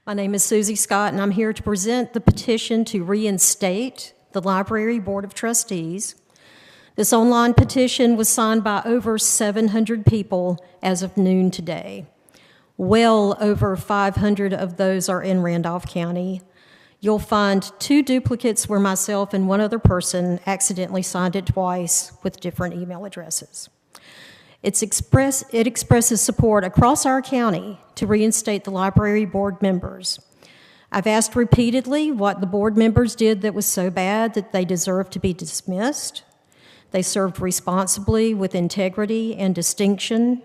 My name is Susie Scott, and I'm here to present the petition to reinstate the Library Board of Trustees. This online petition was signed by over 700 people as of noon today. Well over 500 of those are in Randolph County. You'll find 2 duplicates where myself and one other person accidentally signed it twice with different email addresses. It expresses support across our county to reinstate the library board members. I've asked repeatedly what the board members did that was so bad that they deserve to be dismissed. They served responsibly with integrity and distinction.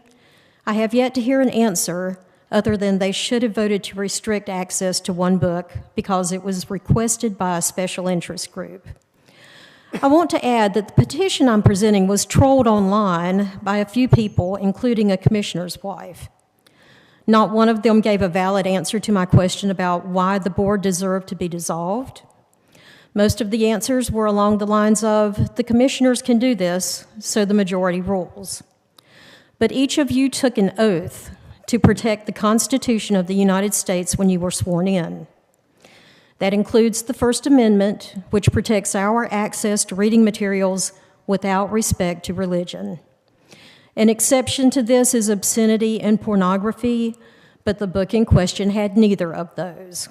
I have yet to hear an answer other than they should have voted to restrict access to one book because it was requested by a special interest group. I want to add that the petition I'm presenting was trolled online by a few people, including a commissioner's wife. Not one of them gave a valid answer to my question about why the board deserved to be dissolved. Most of the answers were along the lines of, the commissioners can do this, so the majority rules. But each of you took an oath to protect the Constitution of the United States when you were sworn in. That includes the First Amendment, which protects our access to reading materials without respect to religion. An exception to this is obscenity and pornography, but the book in question had neither of those.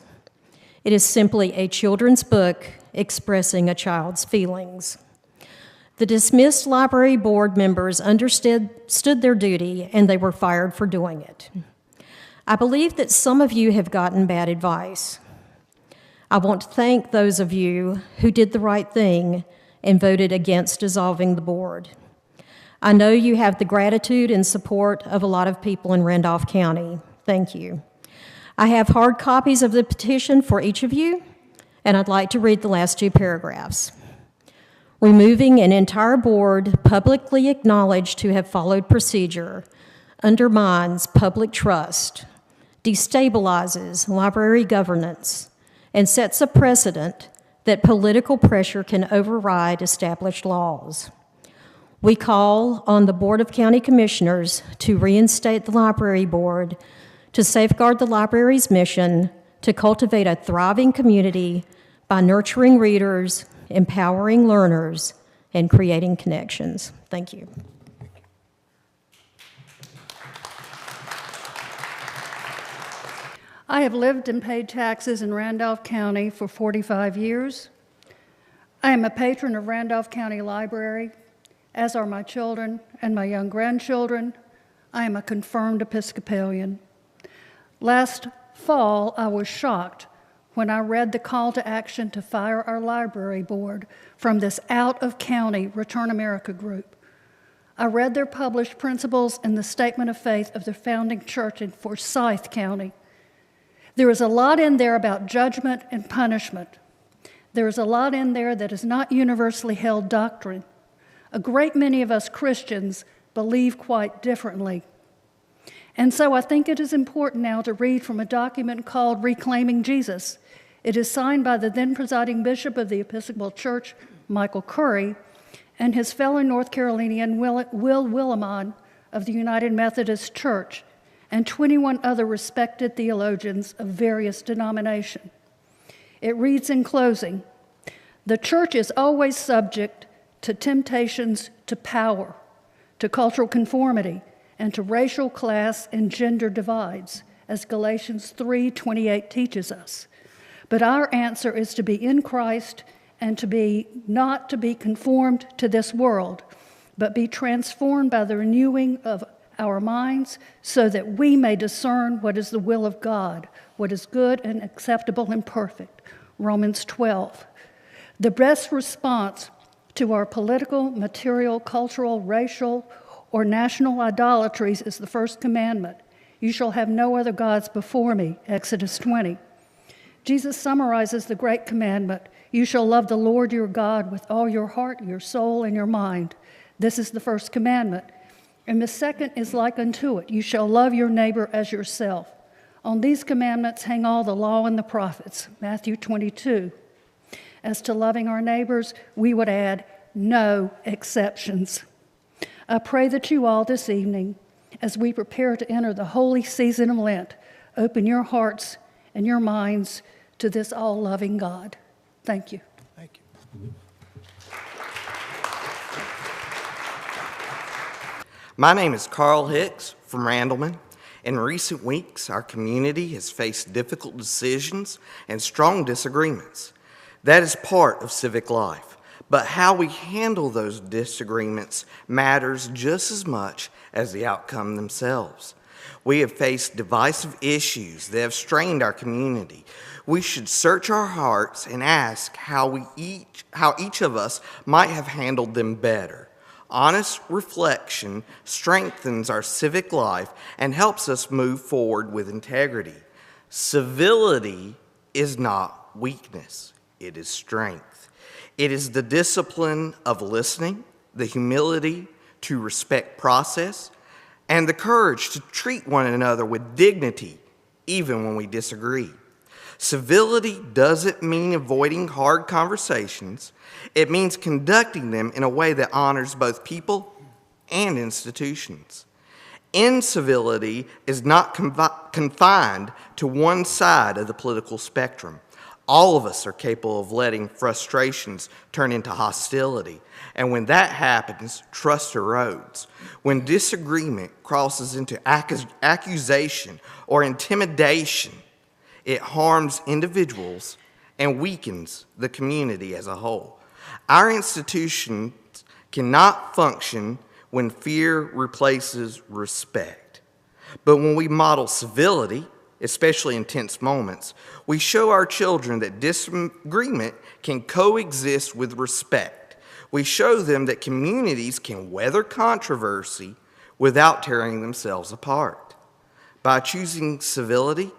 It is simply a children's book expressing a child's feelings. The dismissed library board members understood their duty, and they were fired for doing it. I believe that some of you have gotten bad advice. I want to thank those of you who did the right thing and voted against dissolving the board. I know you have the gratitude and support of a lot of people in Randolph County. Thank you. I have hard copies of the petition for each of you, and I'd like to read the last 2 paragraphs. Removing an entire board publicly acknowledged to have followed procedure undermines public trust, destabilizes library governance, and sets a precedent that political pressure can override established laws. We call on the Board of County Commissioners to reinstate the library board to safeguard the library's mission to cultivate a thriving community by nurturing readers, empowering learners, and creating connections. Thank you. I have lived and paid taxes in Randolph County for 45 years. I am a patron of Randolph County Library, as are my children and my young grandchildren. I am a confirmed Episcopalian. Last fall, I was shocked when I read the call to action to fire our library board from this out-of-county Return America group. I read their published principles in the Statement of Faith of the founding church in Forsyth County. There is a lot in there about judgment and punishment. There is a lot in there that is not universally held doctrine. A great many of us Christians believe quite differently. And so I think it is important now to read from a document called Reclaiming Jesus. It is signed by the then presiding bishop of the Episcopal Church, Michael Curry, and his fellow North Carolinian Will Willimon of the United Methodist Church, and 21 other respected theologians of various denominations. It reads in closing, "The church is always subject to temptations to power, to cultural conformity, and to racial, class, and gender divides, as Galatians 3:28 teaches us. But our answer is to be in Christ and not to be conformed to this world, but be transformed by the renewing of our minds so that we may discern what is the will of God, what is good and acceptable and perfect." Romans 12. The best response to our political, material, cultural, racial, or national idolatries is the first commandment. You shall have no other gods before me, Exodus 20. Jesus summarizes the great commandment, you shall love the Lord your God with all your heart, your soul, and your mind. This is the first commandment. And the second is like unto it, you shall love your neighbor as yourself. On these commandments hang all the law and the prophets, Matthew 22. As to loving our neighbors, we would add, no exceptions. I pray that you all this evening, as we prepare to enter the holy season of Lent, open your hearts and your minds to this all-loving God. Thank you. Thank you. My name is Carl Hicks from Randleman. In recent weeks, our community has faced difficult decisions and strong disagreements. That is part of civic life, but how we handle those disagreements matters just as much as the outcome themselves. We have faced divisive issues that have strained our community. We should search our hearts and ask how each of us might have handled them better. Honest reflection strengthens our civic life and helps us move forward with integrity. Civility is not weakness, it is strength. It is the discipline of listening, the humility to respect process, and the courage to treat one another with dignity, even when we disagree. Civility doesn't mean avoiding hard conversations. It means conducting them in a way that honors both people and institutions. Incivility is not confined to one side of the political spectrum. All of us are capable of letting frustrations turn into hostility. And when that happens, trust erodes. When disagreement crosses into accusation or intimidation, it harms individuals and weakens the community as a whole. Our institutions cannot function when fear replaces respect. But when we model civility, especially in tense moments, we show our children that disagreement can coexist with respect. We show them that communities can weather controversy without tearing themselves apart. By choosing civility,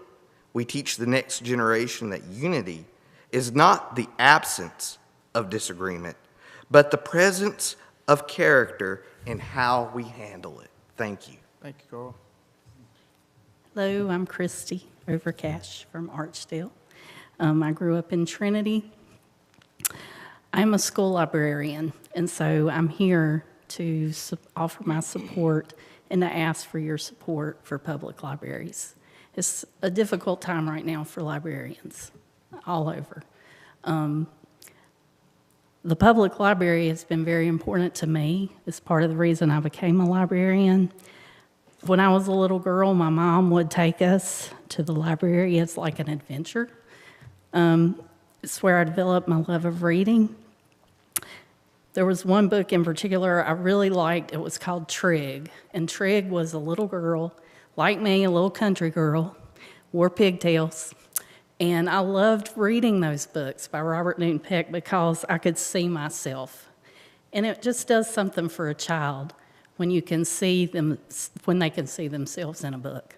we teach the next generation that unity is not the absence of disagreement, but the presence of character in how we handle it. Thank you. Thank you, Carl. Hello, I'm Christy Overcash from Archdale. I grew up in Trinity. I'm a school librarian, and so I'm here to offer my support and to ask for your support for public libraries. It's a difficult time right now for librarians all over. The public library has been very important to me. It's part of the reason I became a librarian. When I was a little girl, my mom would take us to the library. It's like an adventure. It's where I developed my love of reading. There was one book in particular I really liked. It was called Trig. And Trig was a little girl, like me, a little country girl, wore pigtails. And I loved reading those books by Robert Newton Peck because I could see myself. And it just does something for a child when you can see them, when they can see themselves in a book.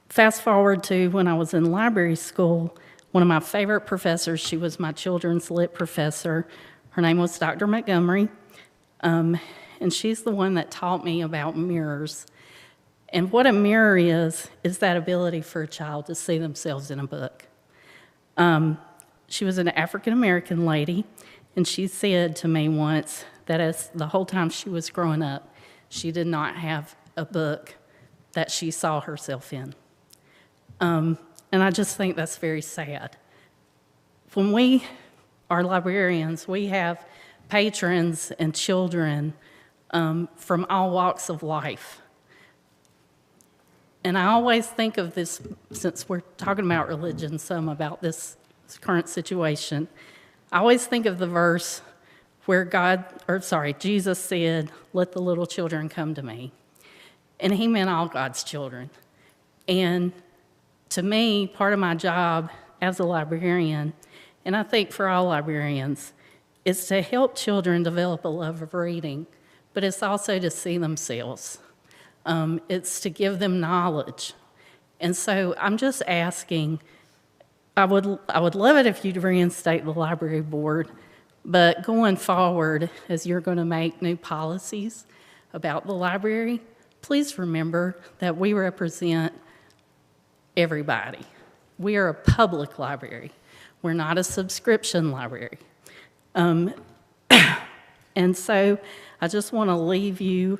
Fast forward to when I was in library school, one of my favorite professors, she was my children's lit professor. Her name was Dr. Montgomery, and she's the one that taught me about mirrors. And what a mirror is that ability for a child to see themselves in a book. She was an African-American lady, and she said to me once that as the whole time she was growing up, she did not have a book that she saw herself in. And I just think that's very sad. When we are librarians, we have patrons and children from all walks of life. And I always think of this, since we're talking about religion, some about this current situation, I always think of the verse where Jesus said, "Let the little children come to me." And he meant all God's children. And to me, part of my job as a librarian, and I think for all librarians, is to help children develop a love of reading, but it's also to see themselves. It's to give them knowledge. And so I'm just asking, I would love it if you'd reinstate the library board, but going forward, as you're going to make new policies about the library, please remember that we represent everybody. We are a public library. We're not a subscription library. And so I just want to leave you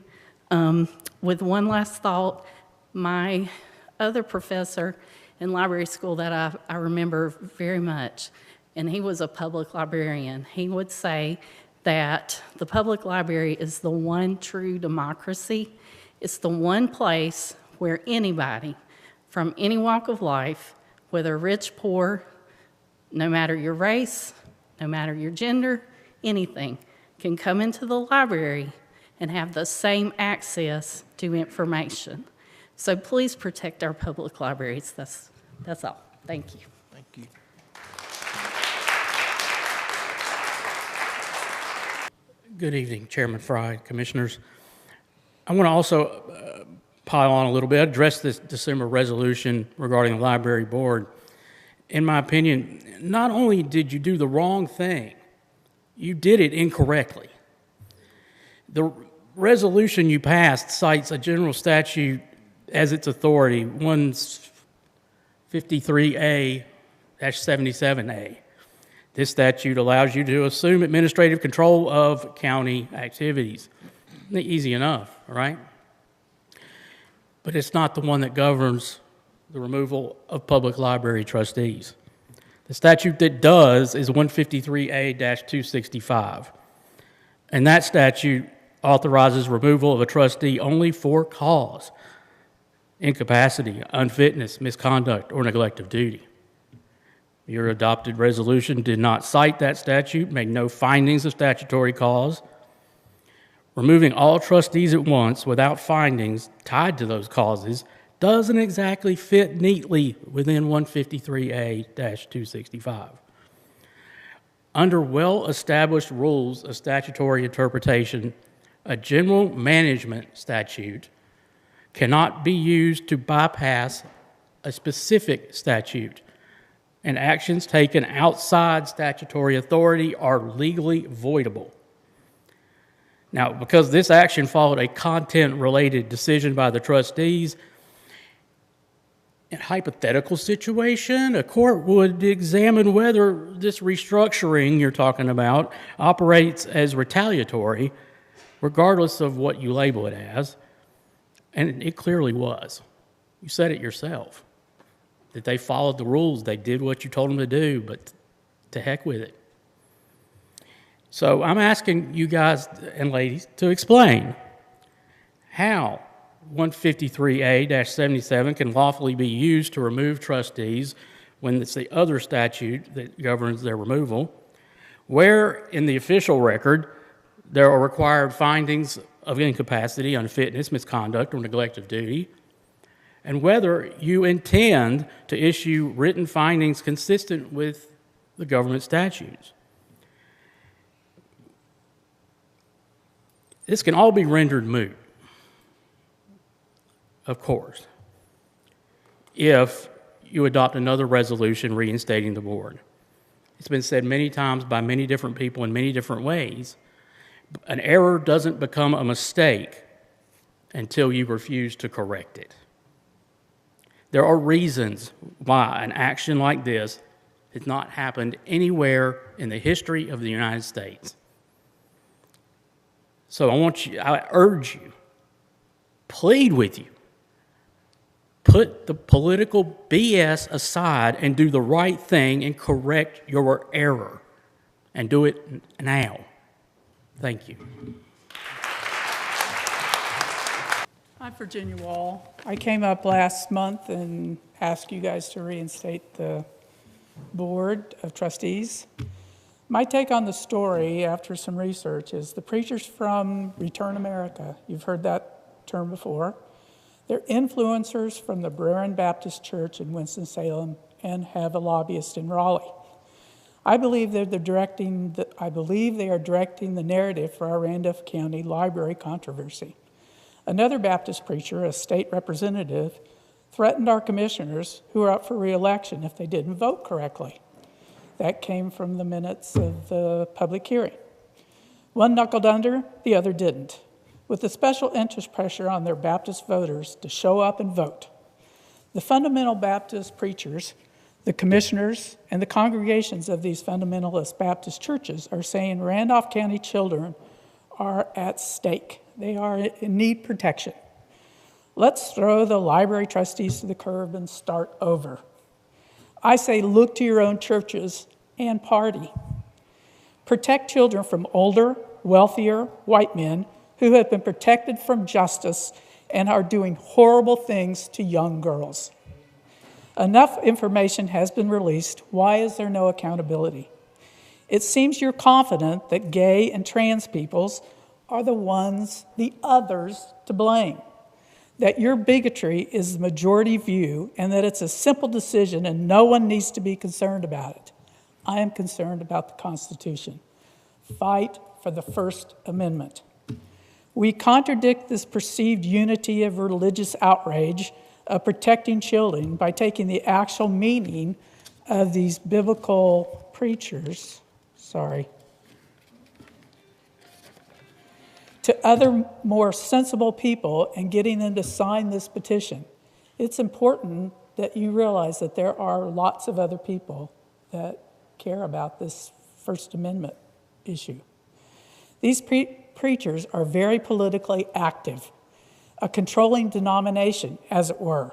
with one last thought. My other professor in library school that I remember very much, and he was a public librarian, he would say that the public library is the one true democracy. It's the one place where anybody from any walk of life, whether rich, poor, no matter your race, no matter your gender, anything, can come into the library and have the same access to information. So please protect our public libraries. That's all. Thank you. Thank you. Good evening, Chairman Fry, Commissioners. I want to also pile on a little bit, address this December resolution regarding the Library Board. In my opinion, not only did you do the wrong thing, you did it incorrectly. The resolution you passed cites a general statute as its authority, 153A-77A. This statute allows you to assume administrative control of county activities. Easy enough, right? But it's not the one that governs the removal of public library trustees. The statute that does is 153A-265. And that statute authorizes removal of a trustee only for cause: incapacity, unfitness, misconduct, or neglect of duty. Your adopted resolution did not cite that statute, made no findings of statutory cause. Removing all trustees at once without findings tied to those causes doesn't exactly fit neatly within 153A-265. Under well-established rules of statutory interpretation, a general management statute cannot be used to bypass a specific statute, and actions taken outside statutory authority are legally voidable. Now, because this action followed a content-related decision by the trustees, in a hypothetical situation, a court would examine whether this restructuring you're talking about operates as retaliatory, regardless of what you label it as, and it clearly was. You said it yourself, that they followed the rules, they did what you told them to do, but to heck with it. So I'm asking you guys and ladies to explain how 153A-77 can lawfully be used to remove trustees when it's the other statute that governs their removal, where in the official record there are required findings of incapacity, unfitness, misconduct, or neglect of duty, and whether you intend to issue written findings consistent with the government statutes. This can all be rendered moot, of course, if you adopt another resolution reinstating the board. It's been said many times by many different people in many different ways. An error doesn't become a mistake until you refuse to correct it. There are reasons why an action like this has not happened anywhere in the history of the United States. So I urge you, plead with you, put the political BS aside and do the right thing and correct your error. And do it now. Thank you. I'm Virginia Wall. I came up last month and asked you guys to reinstate the Board of Trustees. My take on the story after some research is the preachers from Return America, you've heard that term before, they're influencers from the Brerin Baptist Church in Winston-Salem and have a lobbyist in Raleigh. I believe they are directing the narrative for our Randolph County library controversy. Another Baptist preacher, a state representative, threatened our commissioners who are up for re-election if they didn't vote correctly. That came from the minutes of the public hearing. One knuckled under, the other didn't, with the special interest pressure on their Baptist voters to show up and vote. The fundamental Baptist preachers, the commissioners, and the congregations of these fundamentalist Baptist churches are saying Randolph County children are at stake. They are in need protection. Let's throw the library trustees to the curb and start over. I say look to your own churches and party. Protect children from older, wealthier white men who have been protected from justice and are doing horrible things to young girls. Enough information has been released. Why is there no accountability? It seems you're confident that gay and trans peoples are the others to blame, that your bigotry is the majority view and that it's a simple decision and no one needs to be concerned about it. I am concerned about the Constitution. Fight for the First Amendment. We contradict this perceived unity of religious outrage of protecting children by taking the actual meaning of these biblical preachers, to other more sensible people and getting them to sign this petition. It's important that you realize that there are lots of other people that care about this First Amendment issue. These preachers are very politically active, a controlling denomination, as it were.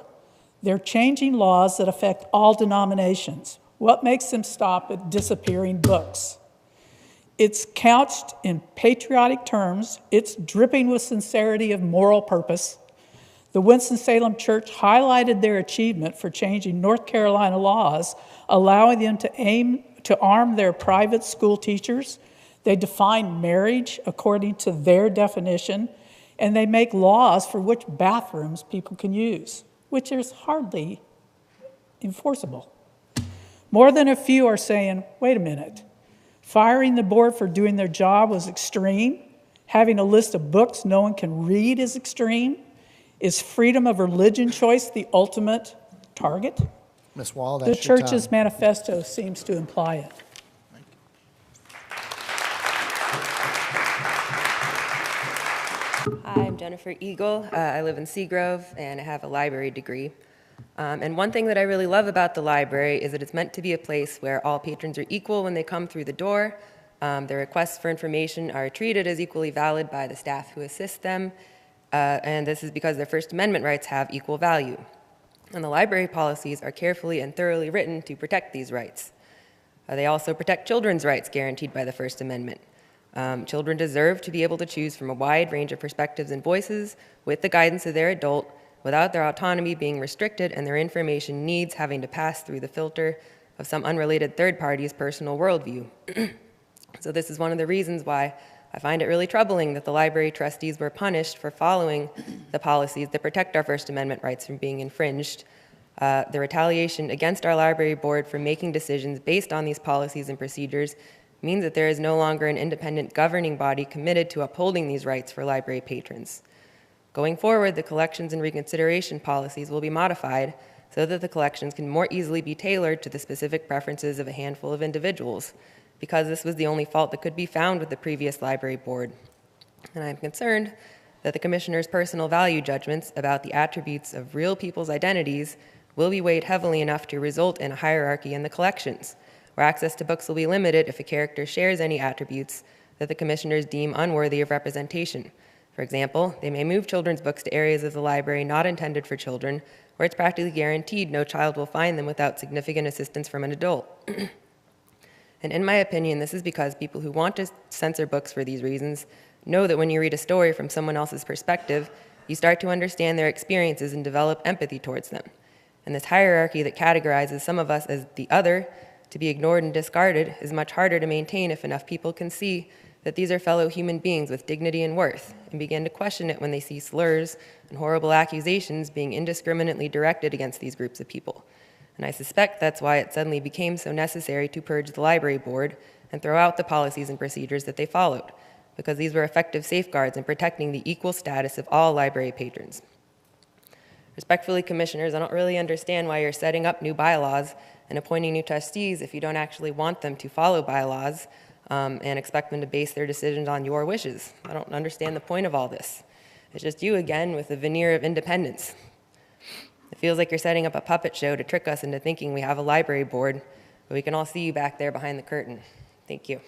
They're changing laws that affect all denominations. What makes them stop at disappearing books? It's couched in patriotic terms. It's dripping with sincerity of moral purpose. The Winston-Salem Church highlighted their achievement for changing North Carolina laws, allowing them to arm their private school teachers. They define marriage according to their definition, and they make laws for which bathrooms people can use, which is hardly enforceable. More than a few are saying, wait a minute, firing the board for doing their job was extreme. Having a list of books no one can read is extreme. Is freedom of religion choice the ultimate target? Ms. Wall, The that's your time. church's manifesto seems to imply it. Hi, I'm Jennifer Eagle. I live in Seagrove, and I have a library degree. And one thing that I really love about the library is that it's meant to be a place where all patrons are equal when they come through the door. Their requests for information are treated as equally valid by the staff who assist them, and this is because their First Amendment rights have equal value. And the library policies are carefully and thoroughly written to protect these rights. They also protect children's rights guaranteed by the First Amendment. Children deserve to be able to choose from a wide range of perspectives and voices with the guidance of their adult, without their autonomy being restricted and their information needs having to pass through the filter of some unrelated third party's personal worldview. So this is one of the reasons why I find it really troubling that the library trustees were punished for following the policies that protect our First Amendment rights from being infringed. The retaliation against our library board for making decisions based on these policies and procedures means that there is no longer an independent governing body committed to upholding these rights for library patrons. Going forward, the collections and reconsideration policies will be modified so that the collections can more easily be tailored to the specific preferences of a handful of individuals, because this was the only fault that could be found with the previous library board. And I'm concerned that the commissioner's personal value judgments about the attributes of real people's identities will be weighed heavily enough to result in a hierarchy in the collections, where access to books will be limited if a character shares any attributes that the commissioners deem unworthy of representation. For example, they may move children's books to areas of the library not intended for children, where it's practically guaranteed no child will find them without significant assistance from an adult. And in my opinion, this is because people who want to censor books for these reasons know that when you read a story from someone else's perspective, you start to understand their experiences and develop empathy towards them. And this hierarchy that categorizes some of us as the other, to be ignored and discarded, is much harder to maintain if enough people can see that these are fellow human beings with dignity and worth, and begin to question it when they see slurs and horrible accusations being indiscriminately directed against these groups of people. And I suspect that's why it suddenly became so necessary to purge the library board and throw out the policies and procedures that they followed, because these were effective safeguards in protecting the equal status of all library patrons. Respectfully, commissioners, I don't really understand why you're setting up new bylaws and appointing new trustees if you don't actually want them to follow bylaws and expect them to base their decisions on your wishes. I don't understand the point of all this. It's just you again with a veneer of independence. It feels like you're setting up a puppet show to trick us into thinking we have a library board, but we can all see you back there behind the curtain. Thank you.